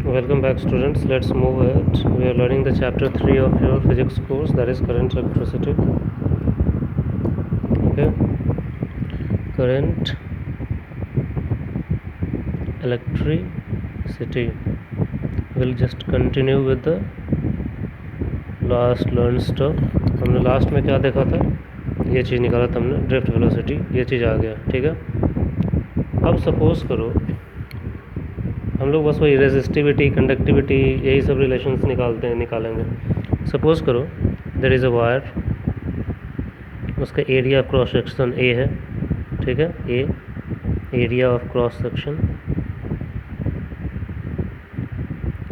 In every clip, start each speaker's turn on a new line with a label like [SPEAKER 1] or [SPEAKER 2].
[SPEAKER 1] Welcome back, students. Let's move ahead. We are learning the chapter 3 of your physics course, that is current electricity. Okay, current electricity. We'll just continue with the last learned stuff. हमने last में क्या देखा था, ये चीज़ निकाला था हमने, drift velocity, ये चीज़ आ गया, ठीक है। अब सपोज करो हम लोग बस वही रेजिस्टिविटी, कंडक्टिविटी, यही सब रिलेशंस निकालेंगे। सपोज करो देयर इज़ अ वायर, उसका area of cross section A है, ठीक है, ए एरिया ऑफ क्रॉस सेक्शन,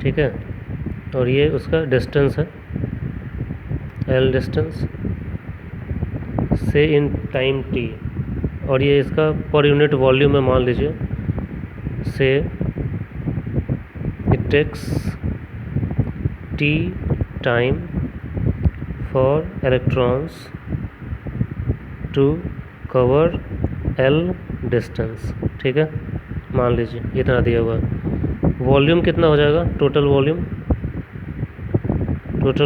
[SPEAKER 1] ठीक है, और ये उसका डिस्टेंस है एल डिस्टेंस से इन टाइम टी, और ये इसका पर यूनिट वॉल्यूम है, मान लीजिए से it takes t time for electrons to cover L distance, ठीक है, मान लीजिए इतना दिया हुआ है। वॉल्यूम कितना हो जाएगा, टोटल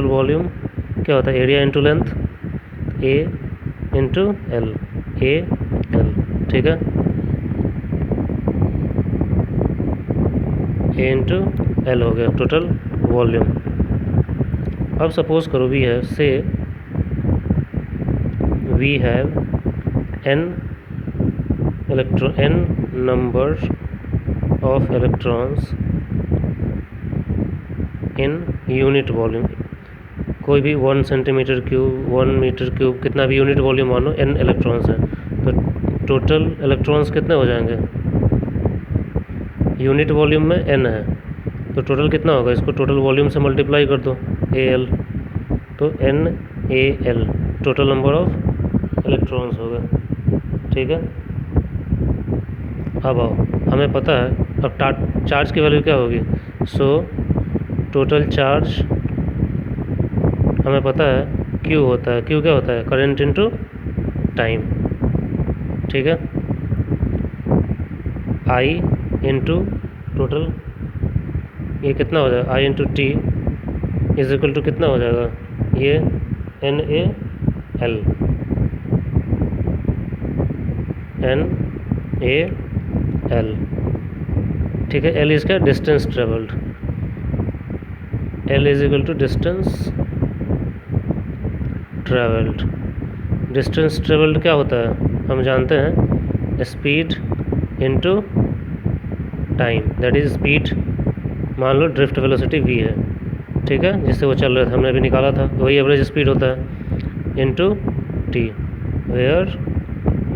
[SPEAKER 1] वॉल्यूम क्या होता है, area into length, A into L, A L, ठीक है, ए इंटू एल हो गया टोटल वॉल्यूम। अब सपोज करो we have say we have n number of electrons in unit volume, कोई भी 1 सेंटीमीटर क्यूब, 1 मीटर क्यूब, कितना भी यूनिट वॉल्यूम मानो n इलेक्ट्रॉन्स है, तो टोटल इलेक्ट्रॉन्स कितने हो जाएंगे, यूनिट वॉल्यूम में n है तो टोटल कितना होगा, इसको टोटल वॉल्यूम से मल्टीप्लाई कर दो, AL, तो NaL total number of electrons होगा, ठीक है। अब आओ, हमें पता है अब चार्ज की वैल्यू क्या होगी, सो टोटल चार्ज हमें पता है Q होता है, Q क्या होता है, करंट इनटू टाइम, ठीक है, I इंटू टोटल, ये कितना हो जाएगा, I into T is equal to कितना हो जाएगा, ये NaL, ठीक है, L इसका distance travelled, L is equal to distance travelled. Distance travelled क्या होता है, हम जानते हैं speed into time, that is speed, मान लो ड्रिफ्ट वेलोसिटी v है, ठीक है, जिससे वो चल रहा था, हमने अभी निकाला था, वही एवरेज स्पीड होता है into T, where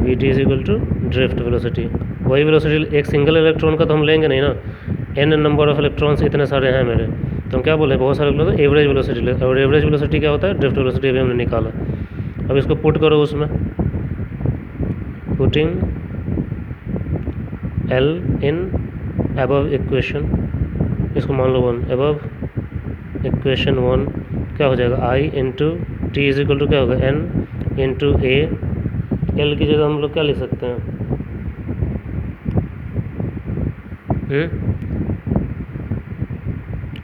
[SPEAKER 1] we T is equal to drift velocity. वही वेलोसिटी एक सिंगल इलेक्ट्रॉन का तो हम लेंगे नहीं ना, n नंबर ऑफ इलेक्ट्रॉन्स इतने सारे हैं मेरे, तो हम क्या बोले, बहुत सारे लोग एवरेज वेलोसिटी ले, और एवरेज वेलोसिटी क्या होता है, ड्रिफ्ट वेलोसिटी अभी हमने निकाला। अब इसको पुट करो उसमें, putting L in above equation, इसको मान लो 1, अबव इक्वेशन 1 क्या हो जाएगा, I into T is equal to क्या होगा, N इंटू ए, L की जगह हम लोग क्या लिख सकते हैं,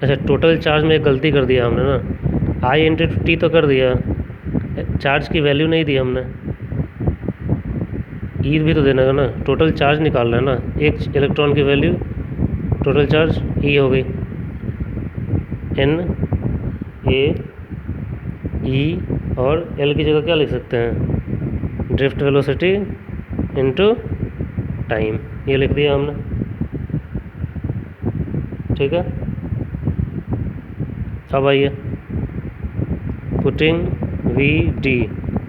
[SPEAKER 1] अच्छा टोटल चार्ज में एक गलती कर दिया हमने ना, I इंटू टी तो कर दिया, चार्ज की वैल्यू नहीं दी हमने, ई भी तो देना है ना, टोटल चार्ज निकालना है ना, एक इलेक्ट्रॉन की वैल्यू टोटल चार्ज ई हो गई, NaE, और L की जगह क्या लिख सकते हैं, ड्रिफ्ट वेलोसिटी इनटू टाइम, ये लिख दिया हमने, ठीक है। अब आइए पुटिंग VD,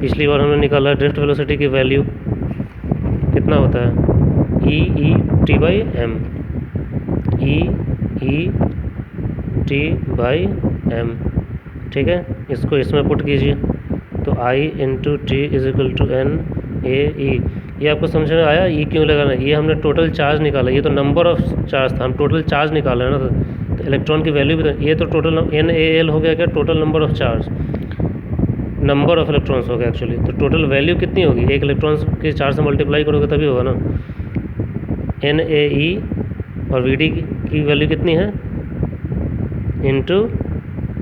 [SPEAKER 1] पिछली बार हमने निकाला ड्रिफ्ट वेलोसिटी की वैल्यू कितना होता है, ET/m, ET/m, ठीक है, इसको इसमें पुट कीजिए, तो I into T is equal to NaE, ये आपको समझ में आया, E क्यों लगाना, ये हमने टोटल चार्ज निकाला, ये तो नंबर ऑफ चार्ज था, हम टोटल चार्ज निकाला है ना, तो इलेक्ट्रॉन की वैल्यू भी, ये तो टोटल NaL हो गया क्या, total number of charge, number of electrons हो गया एक्चुअली, तो टोटल वैल्यू कितनी होगी, एक इलेक्ट्रॉन के चार्ज से मल्टीप्लाई करोगे तभी होगा ना, NaE और VD की वैल्यू कितनी है, इंटू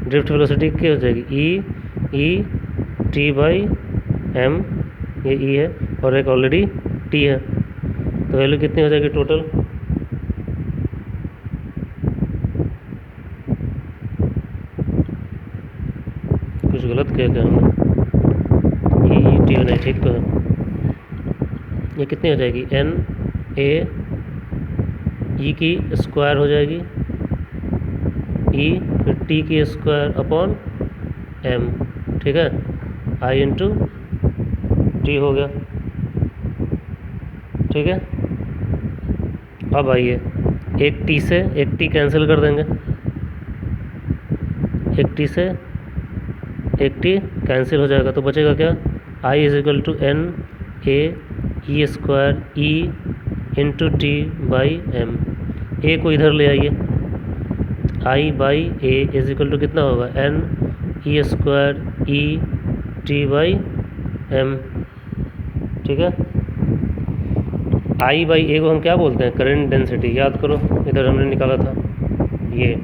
[SPEAKER 1] ड्रिफ्ट वेलोसिटी क्या हो जाएगी, ई टी बाई एम, ये ई है और एक ऑलरेडी टी है, तो वैल्यू कितनी हो जाएगी टोटल, कुछ गलत किया क्या हमने, ई टी नहीं ठीक तो है, ये कितनी हो जाएगी एन ए ई की स्क्वायर हो जाएगी, ई फिर टी की स्क्वायर अपॉन एम, ठीक है, आई इंटू टी हो गया, ठीक है। अब आइए एक टी से एक टी कैंसिल कर देंगे, एक टी से एक टी कैंसिल हो जाएगा, तो बचेगा क्या, I is equal to N A E square E into T by M, A को इधर ले आइए, I by A is equal to कितना होगा N E square E T by M, ठीक है। आई बाई ए को हम क्या बोलते हैं, करंट डेंसिटी, याद करो इधर हमने निकाला था ये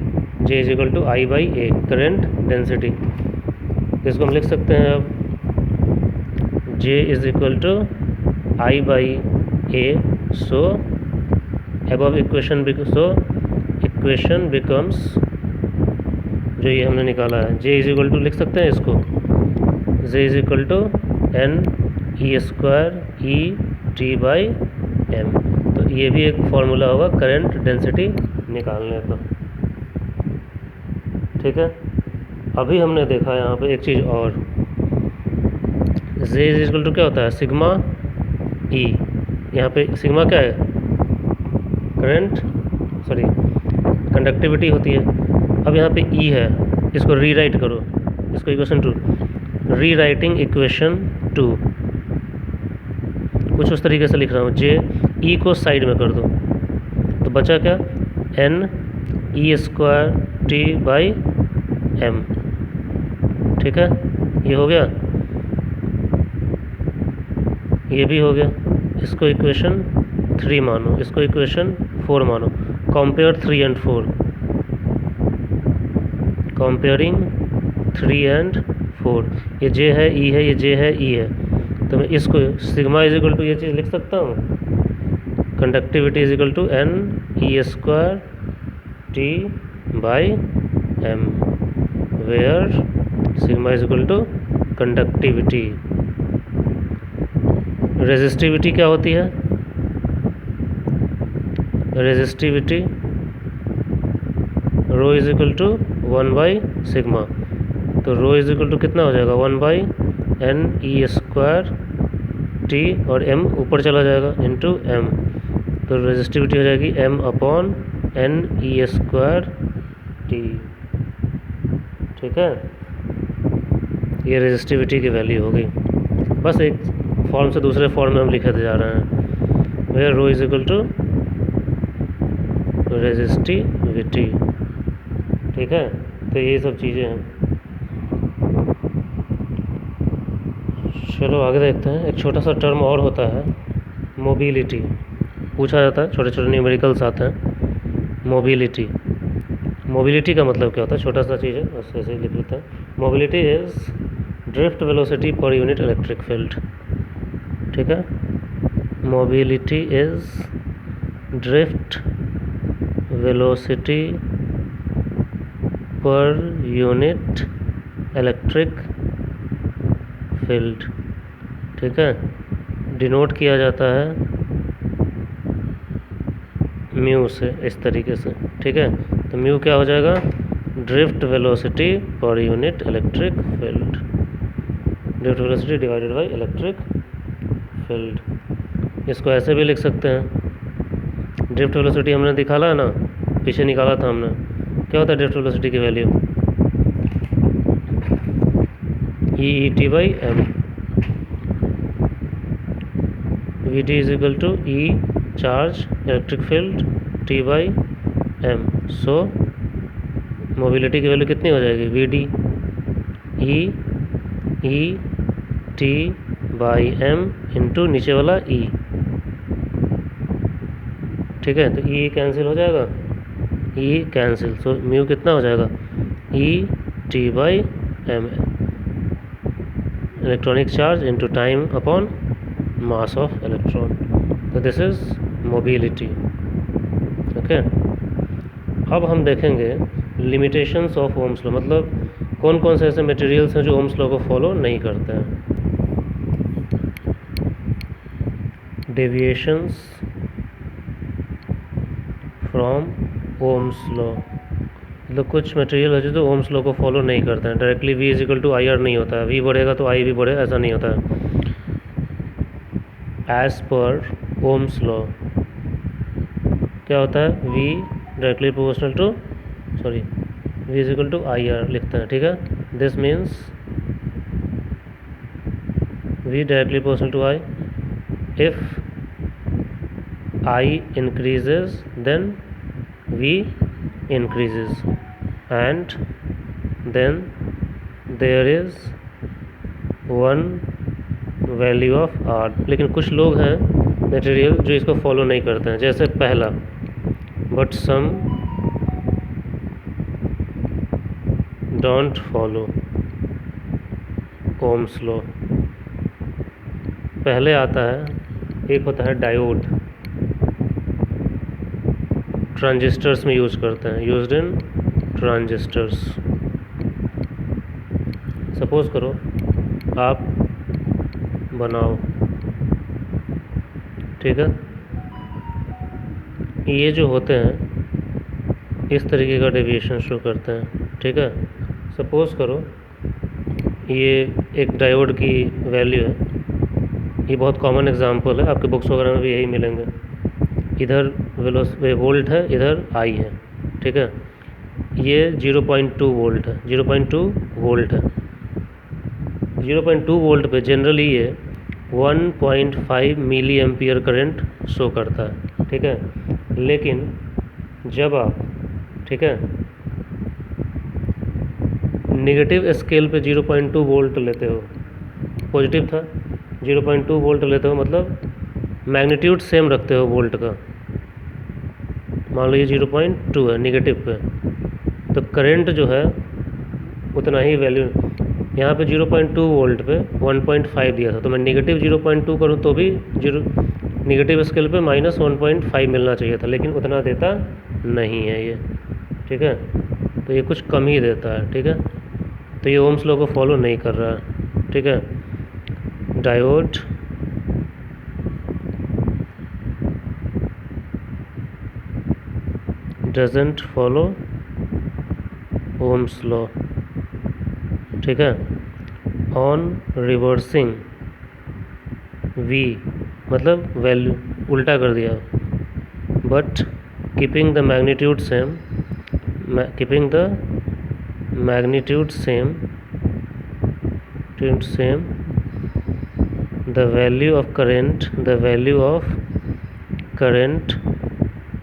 [SPEAKER 1] J is equal to I by A, current density, इसको हम लिख सकते हैं अब J is equal to I by A, so above equation becomes, जो ये हमने निकाला है जे इज इक्वल टू लिख सकते हैं इसको, J is equal to N E square E T by M, तो ये भी एक फॉर्मूला होगा करंट डेंसिटी निकालने का, ठीक है। अभी हमने देखा यहाँ पे एक चीज़ और, जे इज इक्वल टू क्या होता है सिग्मा ई, यहाँ पे सिग्मा क्या है कंडक्टिविटी होती है, अब यहाँ पे ई है, इसको रीराइट करो, इसको इक्वेशन 2 रीराइटिंग इक्वेशन 2, कुछ उस तरीके से लिख रहा हूँ, जे ई को साइड में कर दो, तो बचा क्या N E square T by M, ठीक है, ये हो गया, ये भी हो गया, इसको इक्वेशन 3 मानो, इसको इक्वेशन 4 मानो, कंपेयर 3 and 4, कंपेयरिंग 3 and 4, ये जे है ई है, ये जे है ई है, तो मैं इसको सिग्मा इज इक्वल टू ये चीज़ लिख सकता हूँ, conductivity is equal to N E square T by M, where sigma is equal to conductivity. Resistivity क्या होती है, resistivity rho is equal to 1 by sigma, तो रो इज इक्वल टू कितना हो जाएगा 1 by N E square T और M ऊपर चला जाएगा इंटू एम, तो रेजिस्टिविटी हो जाएगी M upon N E square T, ठीक है, ये रेजिस्टिविटी की वैल्यू हो गई। बस एक फॉर्म से दूसरे फॉर्म में हम लिखते जा रहे हैं, where rho is equal to resistivity, ठीक है, तो ये सब चीज़ें हैं। चलो आगे देखते हैं, एक छोटा सा टर्म और होता है मोबिलिटी, पूछा जाता है, छोटे छोटे न्यूमेरिकल्स आते हैं, मोबिलिटी, मोबिलिटी का मतलब क्या होता है, छोटा सा चीज़ है बस ऐसे ही लिख लेते हैं, mobility is drift velocity per unit electric field, ठीक है, mobility is drift velocity per unit electric field, ठीक है, डिनोट किया जाता है म्यू से, इस तरीके से, ठीक है, तो म्यू क्या हो जाएगा drift velocity per unit electric field, drift velocity divided by electric field. इसको ऐसे भी लिख सकते हैं, ड्रिफ्ट वेलोसिटी हमने निकाला है ना, पीछे निकाला था हमने, क्या होता है ड्रिफ्ट वेलोसिटी की value E T by M, V T is equal to E charge electric field T by M, so mobility की वैल्यू कितनी हो जाएगी V D E T by M into नीचे वाला ई, ठीक है, तो ई कैंसिल हो जाएगा, ई कैंसिल, सो म्यू कितना हो जाएगा E/m, electronic charge into time upon mass of electron. तो दिस इज मोबिलिटी. ओके, अब हम देखेंगे लिमिटेशंस ऑफ ओम्स लॉ, मतलब कौन कौन से ऐसे मटेरियल्स हैं जो ओम्स लॉ को फॉलो नहीं करते हैं. डेविएशंस फ्रॉम ओम्स लॉ, मतलब कुछ मटेरियल है जो ओम्स लॉ को फॉलो नहीं करते हैं. Directly V is equal to I R नहीं होता है, V बढ़ेगा तो I भी बढ़े, ऐसा नहीं होता है. एज पर ओम्स लॉ क्या होता है, V directly proportional to V is equal to I R लिखते हैं. ठीक है, this means V directly proportional to I. If I increases then V increases and then there is one value of R. लेकिन कुछ लोग हैं मटेरियल जो इसको फॉलो नहीं करते हैं, जैसे पहला, but some don't follow Ohm's law. पहले आता है, एक होता है डायोड, ट्रांजिस्टर्स में यूज़ करते हैं, यूज्ड इन ट्रांजिस्टर्स. सपोज करो आप बनाओ, ठीक है, ये जो होते हैं इस तरीके का डेविएशन शो करते हैं. ठीक है, सपोज करो ये एक डायोड की वैल्यू है, ये बहुत कॉमन एग्जांपल है, आपके बुक्स वगैरह में भी यही मिलेंगे. इधर वोल्ट है, इधर I है. ठीक है, ये 0.2 वोल्ट है, 0.2 वोल्ट है. 0.2 वोल्ट पे जनरली ये 1.5 मिली एम्पियर करंट शो करता है. ठीक है, लेकिन जब आप, ठीक है, नेगेटिव स्केल पे 0.2 वोल्ट लेते हो, पॉजिटिव था, 0.2 वोल्ट लेते हो, मतलब मैग्नीट्यूड सेम रखते हो वोल्ट का. मान लो ये 0.2 है नेगेटिव पे, तो करंट जो है उतना ही वैल्यू, यहाँ पे 0.2 वोल्ट पे 1.5 दिया था, तो मैं नेगेटिव 0.2 करूँ तो भी नेगेटिव स्केल पे -1.5 मिलना चाहिए था, लेकिन उतना देता नहीं है ये. ठीक है, तो ये कुछ कम ही देता है. ठीक है, तो ये ओम्स लॉ को फॉलो नहीं कर रहा है. ठीक है, diode doesn't follow Ohm's law. ठीक है, on reversing V मतलब वैल्यू उल्टा कर दिया, but keeping the magnitude same, the value of current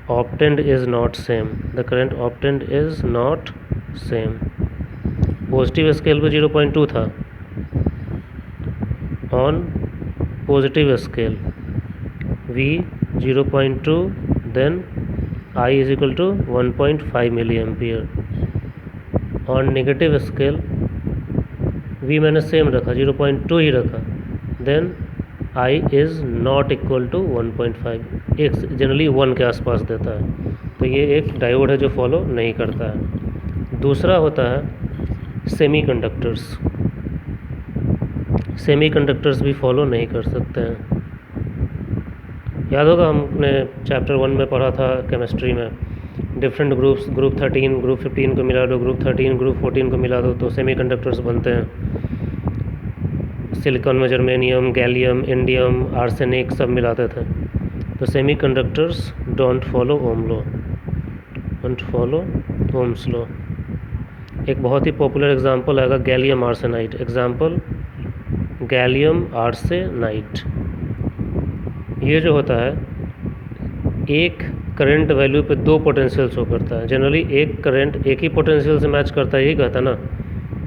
[SPEAKER 1] obtained is not same. The current obtained is not same. Positive scale पे 0.2 था, on positive scale V 0.2, then I is equal to 1.5 milli ampere. On negative scale V मैंने same रखा, 0.2 ही रखा, then I is not equal to 1.5, एक generally 1 के आसपास देता है. तो ये एक डायोड है जो फॉलो नहीं करता है. दूसरा होता है सेमीकंडक्टर्स भी फॉलो नहीं कर सकते हैं. याद होगा हमने चैप्टर 1 में पढ़ा था केमिस्ट्री में, डिफरेंट ग्रुप्स, ग्रुप 13 ग्रुप 15 को मिला दो, ग्रुप 13 ग्रुप 14 को मिला दो तो सेमीकंडक्टर्स बनते हैं. सिलिकॉन में जर्मेनियम, गैलियम, इंडियम, आर्सेनिक सब मिलाते थे. तो semiconductors don't follow Ohm's law. एक बहुत ही पॉपुलर एग्जांपल आएगा gallium arsenide. Example gallium arsenide. ये जो होता है एक करंट वैल्यू पे 2 पोटेंशियल शो करता है. जनरली एक करंट एक ही पोटेंशियल से मैच करता है, यही कहता है ना,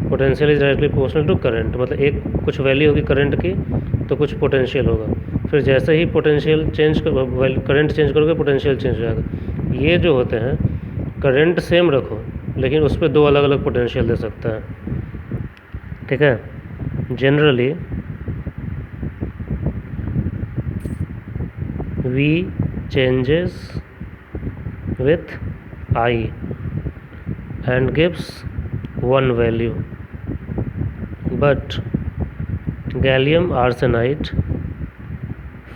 [SPEAKER 1] potential is directly proportional to current. मतलब एक कुछ वैल्यू होगी करंट की तो कुछ पोटेंशियल होगा, फिर जैसे ही पोटेंशियल चेंज करंट चेंज करोगे पोटेंशियल चेंज हो जाएगा. ये जो होते हैं करंट सेम रखो लेकिन उस पर 2 अलग अलग पोटेंशियल दे सकता है, ठीक है। Generally V changes with I and gives one value, but gallium arsenide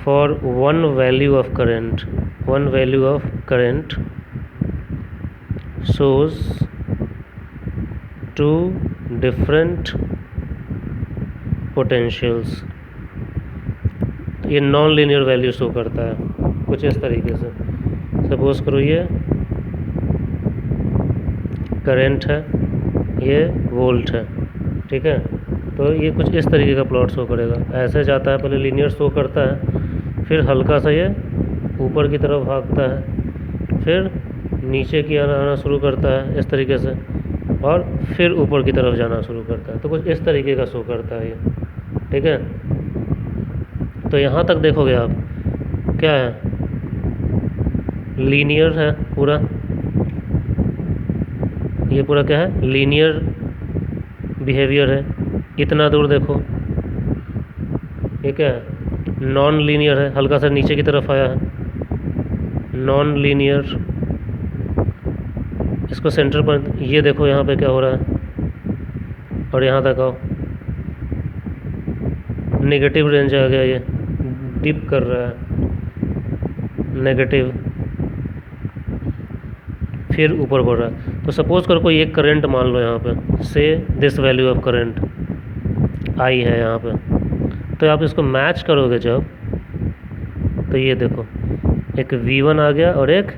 [SPEAKER 1] for one value of current shows 2 different potentials। ये नॉन लीनियर वैल्यू शो करता है कुछ इस तरीके से। सपोज करो ये करंट है, ये वोल्ट है, ठीक है। तो ये कुछ इस तरीके का प्लॉट शो करेगा, ऐसे जाता है, पहले लीनियर शो करता है, फिर हल्का सा ये ऊपर की तरफ भागता है, फिर नीचे की आना शुरू करता है इस तरीके से, और फिर ऊपर की तरफ जाना शुरू करता है। तो कुछ इस तरीके का शो करता है ये, ठीक है। तो यहाँ तक देखोगे आप क्या है, लीनियर है पूरा, ये पूरा क्या है, लीनियर बिहेवियर है। इतना दूर देखो, ये क्या है, नॉन लीनियर है, हल्का सा नीचे की तरफ आया है, नॉन लीनियर। इसको सेंटर पर ये देखो, यहाँ पे क्या हो रहा है, और यहाँ तक आओ, नेगेटिव रेंज आ गया, ये डिप कर रहा है, नेगेटिव, फिर ऊपर बढ़ रहा है। तो सपोज करो कोई एक करंट मान लो यहाँ पे, से this value of current I है यहाँ पे, तो आप इसको मैच करोगे जब, तो ये देखो एक V1 आ गया और एक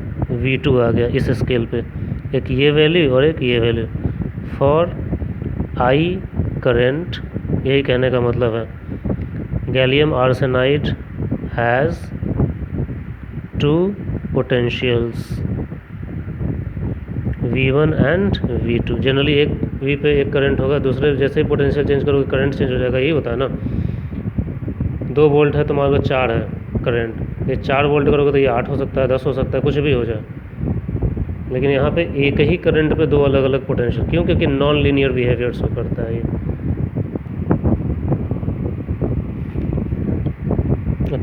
[SPEAKER 1] V2 आ गया इस स्केल पे, एक ये वैल्यू और एक ये वैल्यू फॉर आई करंट। यही कहने का मतलब है gallium arsenide has 2 potentials V1 and V2। Generally एक V पे एक करंट होगा, दूसरे जैसे ही पोटेंशियल चेंज करोगे करंट चेंज हो जाएगा, यही होता है ना। 2 वोल्ट है तो मान लो 4 है करंट, ये 4 वोल्ट करोगे तो ये 8 हो सकता है, 10 हो सकता है, कुछ भी हो जाए। लेकिन यहाँ पे एक ही करंट पे 2 अलग अलग पोटेंशियल, क्यों? क्योंकि नॉन लीनियर बिहेवियर शो करता है ये।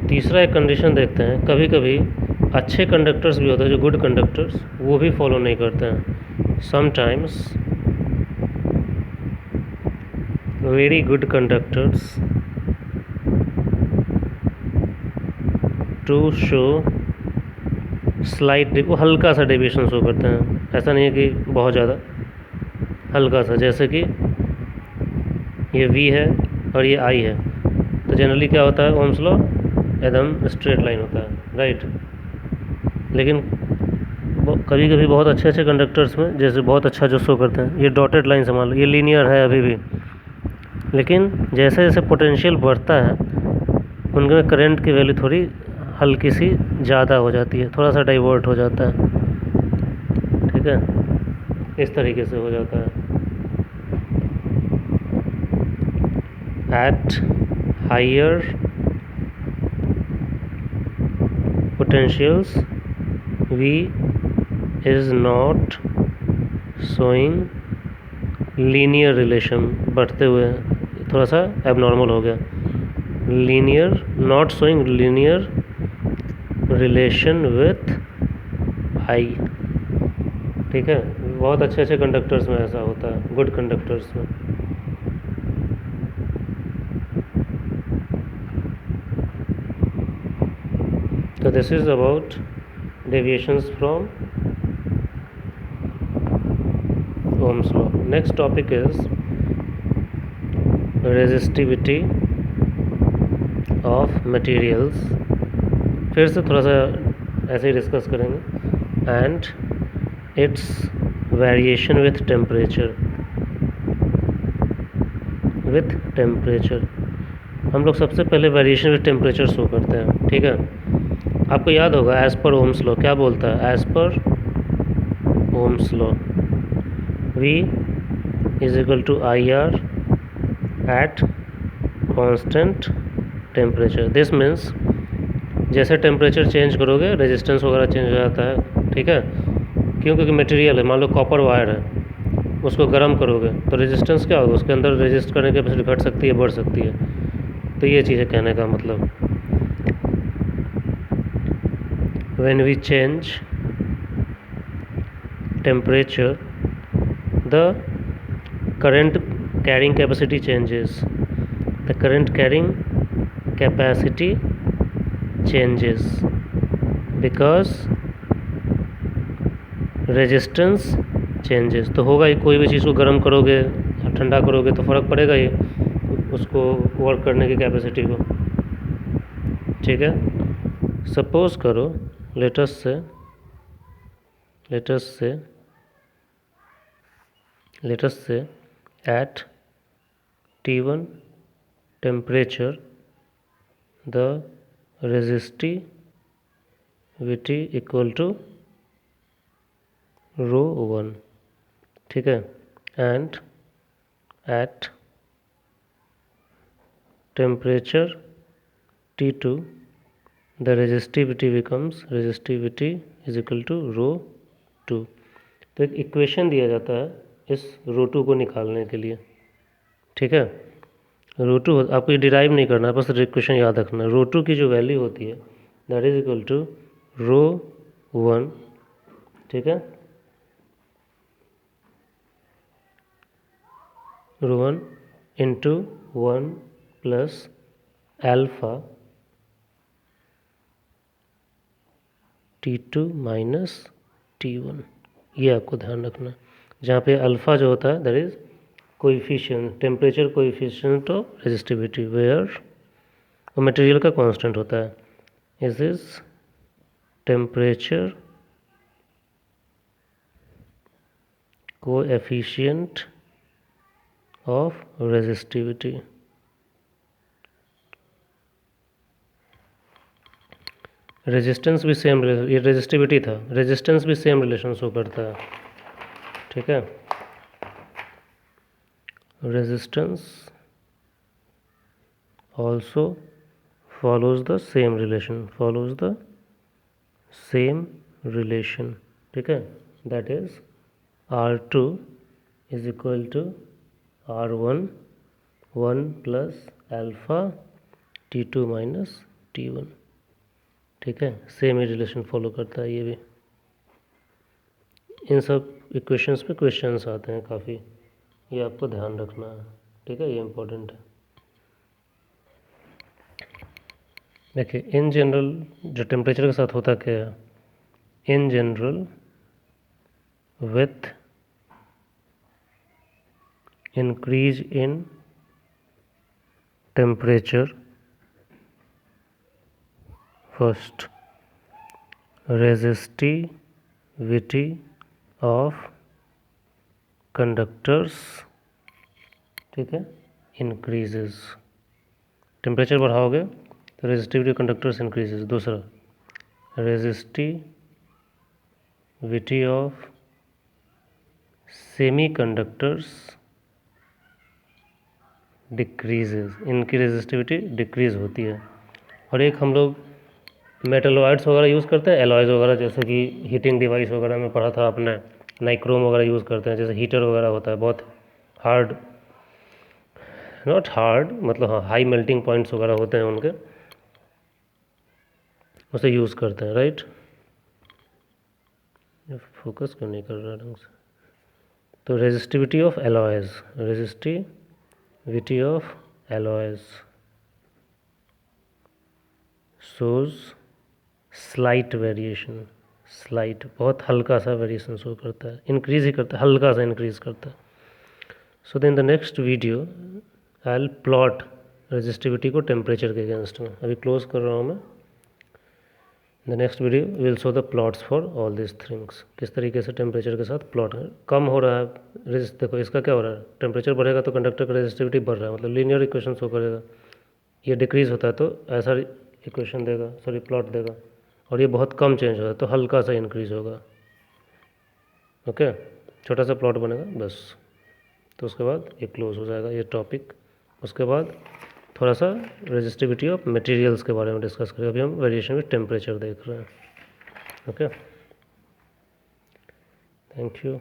[SPEAKER 1] तीसरा एक कंडीशन देखते हैं, कभी कभी अच्छे कंडक्टर्स भी होते हैं, जो गुड कंडक्टर्स, वो भी फॉलो नहीं करते हैं। Sometimes very good conductors to show slight, वो हल्का सा डेविएशन शो करते हैं, ऐसा नहीं है कि बहुत ज़्यादा, हल्का सा। जैसे कि ये V है और ये I है, तो जनरली क्या होता है, ओम्स लॉ एकदम स्ट्रेट लाइन होता है, राइट। लेकिन कभी कभी बहुत अच्छे अच्छे कंडक्टर्स में, जैसे बहुत अच्छा जो शो करते हैं, ये डॉटेड लाइन से मान लो, ये लीनियर है अभी भी, लेकिन जैसे जैसे पोटेंशियल बढ़ता है उनमें करंट की वैल्यू थोड़ी हल्की सी ज़्यादा हो जाती है, थोड़ा सा डाइवर्ट हो जाता है, ठीक है, इस तरीके से हो जाता है। At higher potentials V is not showing linear relation, बढ़ते हुए थोड़ा सा एबनॉर्मल हो गया, linear not showing linear relation with I, ठीक है। बहुत अच्छे अच्छे कंडक्टर्स में ऐसा होता है, गुड कंडक्टर्स में। तो this is about deviations from Ohm's law. Next topic is resistivity of materials, फिर से थोड़ा सा ऐसे ही डिस्कस करेंगे, and its variation with temperature। हम लोग सबसे पहले वेरिएशन विथ टेम्परेचर शो करते हैं, ठीक है। आपको याद होगा एज पर ओम्स लॉ क्या बोलता है, एज पर Ohm's law V is equal to IR at constant temperature. This means जैसे टेम्परेचर चेंज करोगे रेजिस्टेंस वगैरह चेंज हो जाता है, ठीक है। क्यों? क्योंकि मटेरियल है, मान लो कॉपर वायर है, उसको गर्म करोगे तो रेजिस्टेंस क्या होगा, उसके अंदर रेजिस्ट करने की कैपेसिटी घट सकती है, बढ़ सकती है। तो ये चीज़ है कहने का मतलब। When we change temperature the current carrying capacity changes, the current carrying capacity changes because resistance changes। तो होगा ही, कोई भी चीज़ को गर्म करोगे ठंडा करोगे तो फ़र्क पड़ेगा ही उसको वर्क करने की कैपेसिटी को। ठीक है, सपोज करो let's say at T1 temperature the resistivity equal to rho 1। ठीक है, and at temperature T2 the resistivity is equal to rho 2। तो एक इक्वेशन दिया जाता है इस रो 2 को निकालने के लिए। ठीक है, रो 2 आपको ये डिराइव नहीं करना है, बस इक्वेशन याद रखना है। रो 2 की जो वैल्यू होती है दैट इज इक्वल टू रो 1। ठीक है, रो 1 into 1 plus alpha T2 minus T1। ये आपको ध्यान रखना, जहाँ पे अल्फ़ा जो होता है that is coefficient, temperature coefficient of resistivity, where वो मटेरियल का कांस्टेंट होता है। Is is temperature coefficient of resistivity. Resistance भी सेम, ये रेजिस्टिविटी था, रेजिस्टेंस भी सेम रिलेशन शो करता है। ठीक है, रेजिस्टेंस also follows the same relation। ठीक है, that is R2 is equal to R1 1 plus alpha T2 minus T1। ठीक है, सेम ही रिलेशन फॉलो करता है ये भी। इन सब इक्वेशंस पे क्वेश्चंस आते हैं काफ़ी, ये आपको ध्यान रखना है। ठीक है, ये इम्पोर्टेंट है। देखिए इन जनरल जो टेम्परेचर के साथ होता क्या है, in general with increase in temperature first resistivity of conductors, ठीक है, increases। टेम्परेचर बढ़ाओगे तो रेजिस्टिविटी कंडक्टर्स इंक्रीजेज। दूसरा resistivity of semi conductors decreases, इनकी रेजिस्टिविटी डिक्रीज होती है। और एक हम लोग मेटलॉइड्स वगैरह यूज़ करते हैं, एलॉयज़ वगैरह, जैसे कि हीटिंग डिवाइस वगैरह में पढ़ा था आपने, नाइक्रोम वगैरह यूज़ करते हैं, जैसे हीटर वगैरह होता है बहुत हार्ड, नॉट हार्ड मतलब हाँ हाई मेल्टिंग पॉइंट्स वगैरह होते हैं उनके, उसे यूज़ करते हैं। राइट, फोकस क्यों नहीं कर रहा ढंग से। तो resistivity of alloys shows slight variation, slight बहुत हल्का सा वेरिएशन शो करता है, इंक्रीज ही करता है, हल्का सा इंक्रीज करता है। So then the next video I will plot resistivity को टेम्परेचर के अगेंस्ट में। अभी क्लोज कर रहा हूँ मैं। The next video will show the plots for all this things, किस तरीके से टेम्परेचर के साथ प्लॉट है। कम हो रहा है देखो इसका क्या हो रहा है, टेम्परेचर बढ़ेगा तो कंडक्टर का रेजिस्टिविटी बढ़ रहा है, मतलब लीनियर इक्वेशन शो करेगा। ये डिक्रीज होता है तो ऐसा इक्वेशन देगा, सॉरी प्लॉट देगा। और ये बहुत कम चेंज होगा तो हल्का सा इंक्रीज होगा। ओके, छोटा सा प्लॉट बनेगा बस। तो उसके बाद ये क्लोज हो जाएगा ये टॉपिक। उसके बाद थोड़ा सा रेजिस्टिविटी ऑफ मटेरियल्स के बारे में डिस्कस करेंगे। अभी हम वेरिएशन विद टेम्परेचर देख रहे हैं। Okay, thank you.